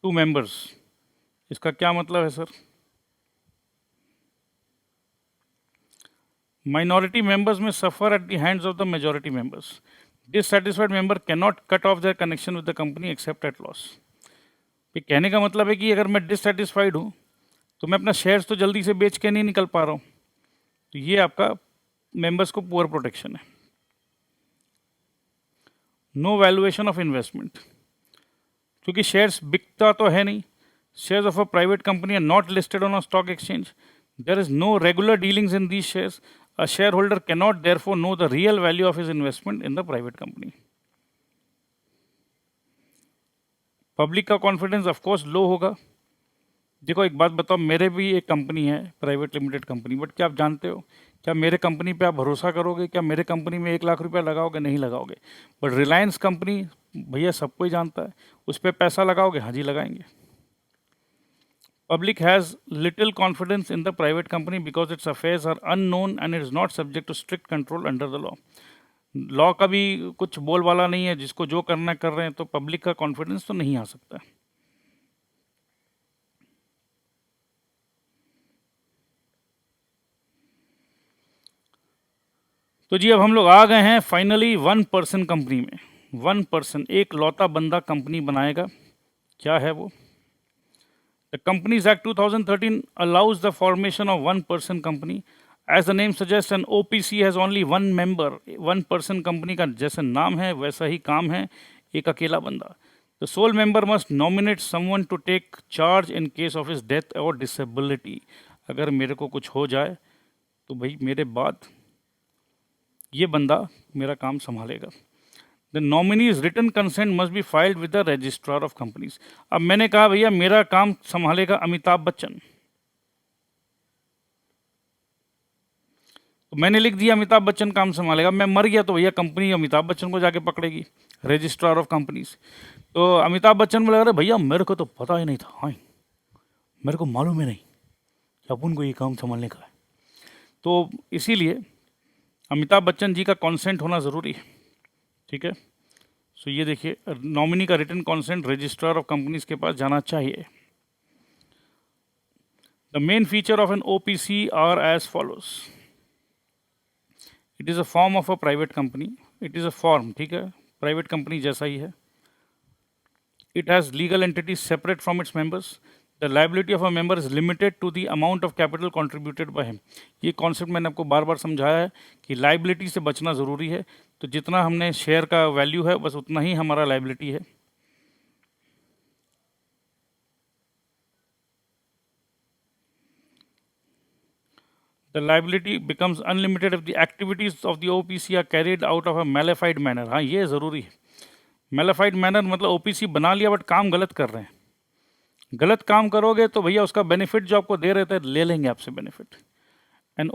[SPEAKER 3] to members. इसका क्या मतलब है sir? Minority members may suffer at the hands of the majority members. Dissatisfied member can not cut off their connection with the company except at loss. ये कहने का मतलब है कि अगर मैं डिससेटिस्फाइड हूँ तो मैं अपना शेयर्स तो जल्दी से बेच के नहीं निकल पा रहा हूँ. तो ये आपका मेंबर्स को पुअर प्रोटेक्शन है. No valuation of investment. क्योंकि शेयर्स बिकता तो है नहीं. Shares of a private company are not listed on a stock exchange. There is no regular dealings in these shares. A shareholder cannot therefore know the real value of his investment in the private company. Public का confidence of course low होगा. देखो एक बात बताओ, मेरे भी एक company है, प्राइवेट लिमिटेड कंपनी, बट क्या आप जानते हो क्या मेरे कंपनी पे आप भरोसा करोगे? क्या मेरे कंपनी में 1 लाख रुपया लगाओगे? नहीं लगाओगे. बट रिलायंस कंपनी भैया सबको ही जानता है, उस पर पैसा लगाओगे? हाँ जी लगाएंगे. Public has little confidence in the private company because its affairs are unknown and it is not subject to strict control under the law. Law का भी कुछ बोल वाला नहीं है, जिसको जो करना कर रहे हैं, तो पब्लिक का कॉन्फिडेंस तो नहीं आ सकता. तो जी अब हम लोग आ गए हैं फाइनली 1 पर्सन कंपनी में. 1 पर्सन, एक लौता बंदा कंपनी बनाएगा. क्या है वो? The Companies Act 2013 allows the formation of 1 person company. As the name suggests, an OPC has only 1 member. 1 person company का जैसे नाम है वैसा ही काम है, एक अकेला बंदा. The sole member must nominate someone to take charge in case of his death or disability. अगर मेरे को कुछ हो जाए तो भाई मेरे बाद ये बंदा मेरा काम संभालेगा. The nominee's written consent must be filed with the registrar of companies. अब मैंने कहा भैया मेरा काम संभालेगा अमिताभ बच्चन, तो मैंने लिख दिया अमिताभ बच्चन काम संभालेगा. मैं मर गया तो भैया कंपनी अमिताभ बच्चन को जाके पकड़ेगी, रजिस्ट्रार ऑफ कंपनीज. तो अमिताभ बच्चन बोला अरे भैया मेरे को तो पता ही नहीं था, हाँ मेरे को मालूम ही नहीं कि अपन को ये काम संभालने का है. तो इसीलिए अमिताभ बच्चन जी का कॉन्सेंट होना ज़रूरी है. ठीक है. सो ये देखिए नॉमिनी का written consent registrar of companies के पास जाना चाहिए. The main feature of an OPC are as follows. It is a form of a private company. It is a form, ठीक है, प्राइवेट कंपनी जैसा ही है. It has legal entities separate from its members. The liability of a member is limited to the amount of capital contributed by him. ये concept मैंने आपको बार बार समझाया है कि लाइबिलिटी से बचना ज़रूरी है. तो जितना हमने शेयर का वैल्यू है बस उतना ही हमारा लाइबिलिटी है. The liability becomes unlimited if the activities of the OPC are carried out of a malified manner. हाँ ये ज़रूरी है. Malified manner मतलब OPC बना लिया बट काम गलत कर रहे हैं. गलत काम करोगे तो भैया उसका बेनिफिट जो आपको दे रहे थे ले लेंगे आपसे benefit. An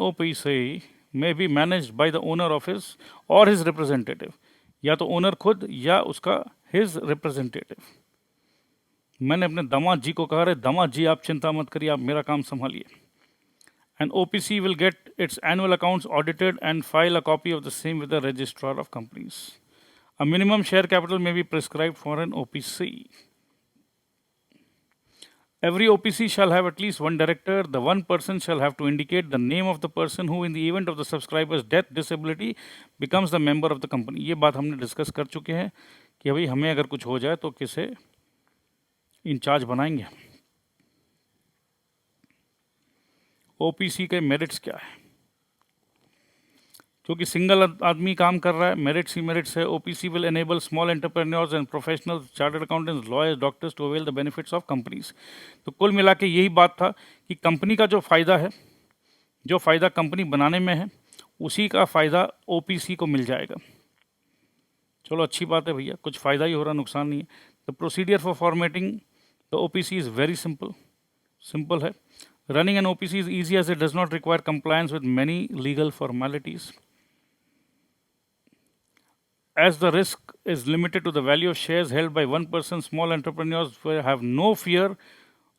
[SPEAKER 3] OPC may be managed by the owner of his or his representative. या तो ओनर खुद या उसका हिज रिप्रेजेंटेटिव। मैंने अपने दामाद जी को कहा, अरे दामाद जी आप चिंता मत करिए, आप मेरा काम संभालिए। And OPC will get its annual accounts audited and file a copy of the same with the registrar of companies. A minimum share capital may be prescribed for an OPC. Every OPC shall have at least one director. The one person shall have to indicate the name of the person who, in the event of the subscriber's death, disability, becomes the member of the company. ये बात हमने discuss कर चुके हैं कि भाई हमें अगर कुछ हो जाए तो किसे इंचार्ज बनाएंगे। ओपीसी के मेरिट्स क्या है? क्योंकि सिंगल आदमी काम कर रहा है, मेरिट्स ही मेरिट्स है। OPC will enable small entrepreneurs and professionals, chartered accountants, lawyers, doctors to avail the benefits of companies. तो कुल मिला के यही बात था कि कंपनी का जो फ़ायदा है, जो फ़ायदा कंपनी बनाने में है, उसी का फ़ायदा ओपीसी को मिल जाएगा। चलो अच्छी बात है भैया, कुछ फ़ायदा ही हो रहा, नुकसान नहीं है। The procedure for formatting the OPC is very simple है। Running an OPC is easy as it does not require compliance with many legal formalities. As the risk is limited to the value of shares held by one person, small entrepreneurs have no fear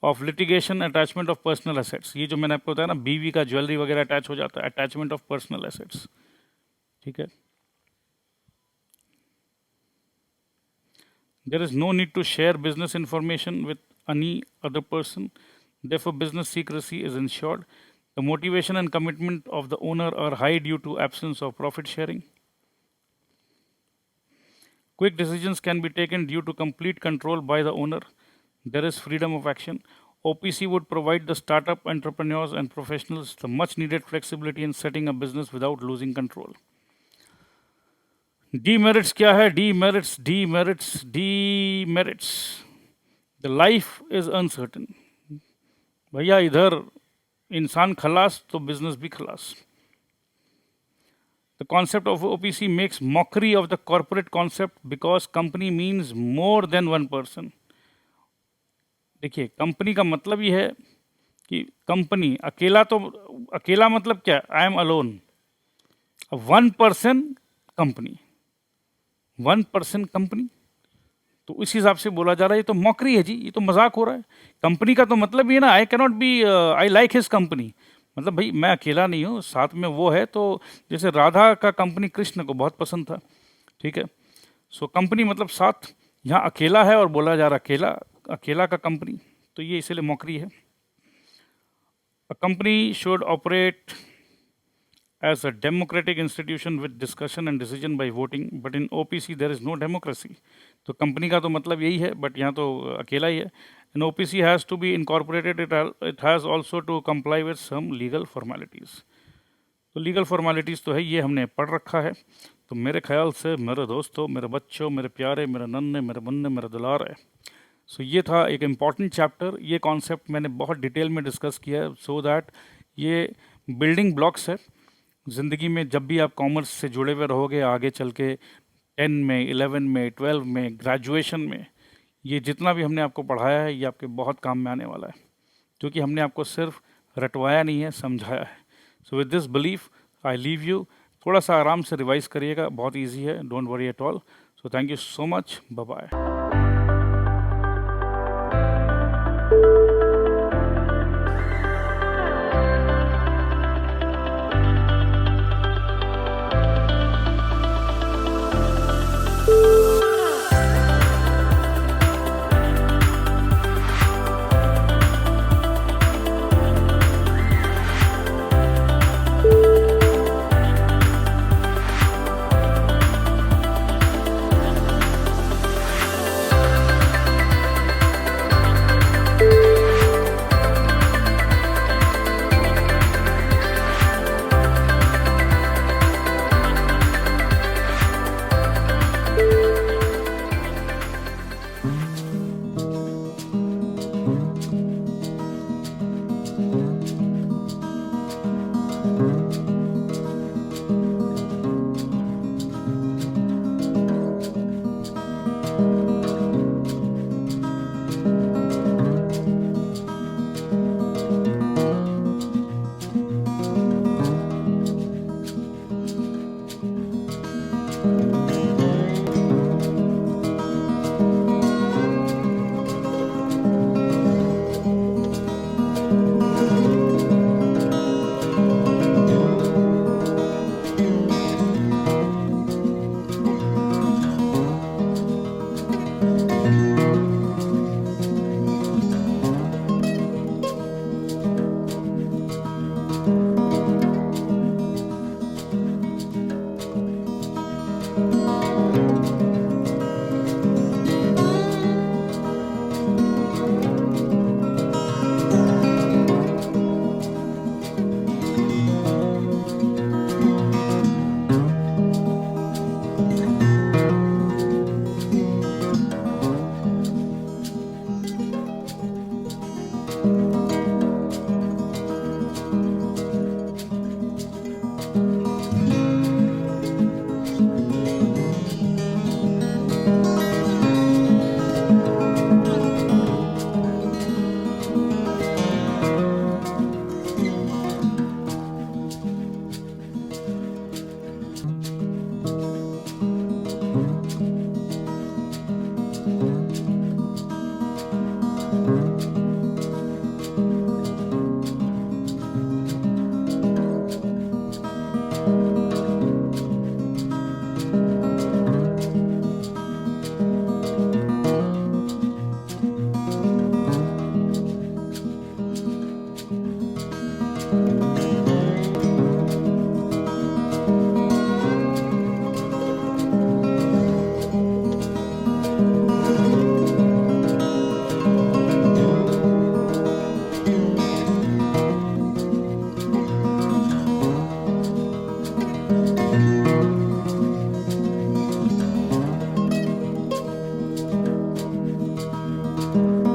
[SPEAKER 3] of litigation, attachment of personal assets. ये जो मैंने आपको बताया ना, बीवी का jewellery वगैरह attach हो जाता है, attachment of personal assets, ठीक है। There is no need to share business information with any other person. Therefore, business secrecy is ensured. The motivation and commitment of the owner are high due to absence of profit sharing. Quick decisions can be taken due to complete control by the owner. There is freedom of action. OPC would provide the startup entrepreneurs and professionals the much needed flexibility in setting a business without losing control. Demerits क्या है? Demerits. The life is uncertain. भैया इधर इंसान खलास तो business भी खलास। The concept of OPC makes mockery of the corporate concept because company means more than one person. देखिए, कंपनी का मतलब ये है कि कंपनी अकेला मतलब क्या? I am alone. One person company, तो इस हिसाब से बोला जा रहा है। ये तो मॉकरी है जी, ये तो मजाक हो रहा है। कंपनी का तो मतलब ये ना, I cannot be, I like his company, मतलब भाई मैं अकेला नहीं हूँ, साथ में वो है। तो जैसे राधा का कंपनी कृष्ण को बहुत पसंद था, ठीक है। सो कंपनी मतलब साथ, यहाँ अकेला है और बोला जा रहा अकेला का कंपनी, तो ये इसलिए मॉकरी है। A company should operate as a democratic institution with discussion and decision by voting, but in OPC there is no democracy. तो कंपनी का तो मतलब यही है, बट यहाँ तो अकेला ही है। An OPC has to be incorporated, it has also to comply with some legal formalities. तो legal formalities तो है, ये हमने पढ़ रखा है। तो मेरे ख्याल से मेरे दोस्तों, मेरे बच्चों, मेरे प्यारे, मेरे नन्हे, मेरे मुन्ने, मेरे दुलार है। सो ये था एक इम्पॉर्टेंट चैप्टर। ये कॉन्सेप्ट मैंने बहुत डिटेल में डिस्कस किया है, सो दैट ये बिल्डिंग ब्लॉक्स है ज़िंदगी में। जब भी आप कॉमर्स से जुड़े हुए रहोगे आगे चल के 10 में, 11 में, 12 में, ग्रेजुएशन में, ये जितना भी हमने आपको पढ़ाया है ये आपके बहुत काम में आने वाला है, क्योंकि हमने आपको सिर्फ रटवाया नहीं है, समझाया है। So with this belief I leave you. थोड़ा सा आराम से रिवाइज करिएगा, बहुत ईजी है, don't worry at all. So thank you so much, bye bye.
[SPEAKER 1] Thank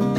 [SPEAKER 1] you.